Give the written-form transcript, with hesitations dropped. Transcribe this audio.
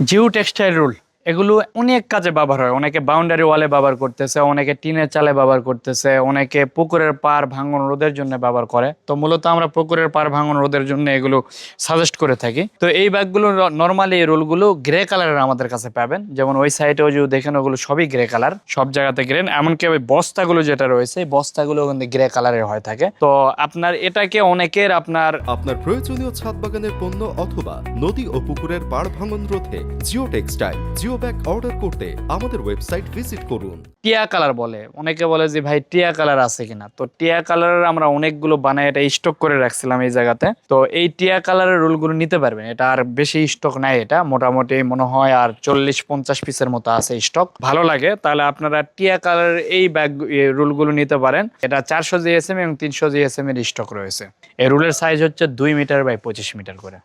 Geo textile rule এগুলো অনেক কাজে ব্যবহার হয়। অনেকে বাউন্ডারি ওয়ালে ব্যবহার করতেছে, অনেকে টিনের চালে ব্যবহার করতেছে, অনেকে পুকুরের পাড় ভাঙন রোধের জন্য ব্যবহার করে। তো মূলত আমরা পুকুরের পাড় ভাঙন রোধের জন্য এগুলো সাজেস্ট করে থাকি। তো এই ব্যাগগুলো নর্মালি এই রুলগুলো গ্রে কালারের আমাদের কাছে পাবেন। যেমন ওই সাইডেও যদি দেখেন ওগুলো সবই গ্রে কালার, সব জায়গাতে গ্রে। এমনকি ওই বস্তাগুলো যেটা রয়েছে এই বস্তাগুলো কিন্তু গ্রে কালারের হয়ে থাকে। তো আপনার এটাকে অনেকের আপনার প্রয়োজনীয় ছাদ বাগানের পণ্য অথবা নদী ও পুকুরের পাড় ভাঙন রোধে geo textile geo bag order করতে আমাদের ওয়েবসাইট ভিজিট করুন। টিয়া কালার বলে, অনেকে বলে যে ভাই টিয়া কালার আছে কিনা। তো টিয়া কালারের আমরা অনেকগুলো বানাই, এটা স্টক করে রাখছিলাম এই জায়গাতে। তো এই টিয়া কালারের রোলগুলো নিতে পারবেন, এটা আর বেশি স্টক নাই। এটা মোটামুটি মনে হয় আর 40-50 পিসের মতো আছে স্টক। ভালো লাগে তাহলে আপনারা টিয়া কালারের এই ব্যাগ রুলগুলো নিতে পারেন। এটা 400 জিএসএম এবং 300 জিএসএম এর স্টক রয়েছে। এই রুলের সাইজ হচ্ছে 2 মিটার বাই 25 মিটার করে।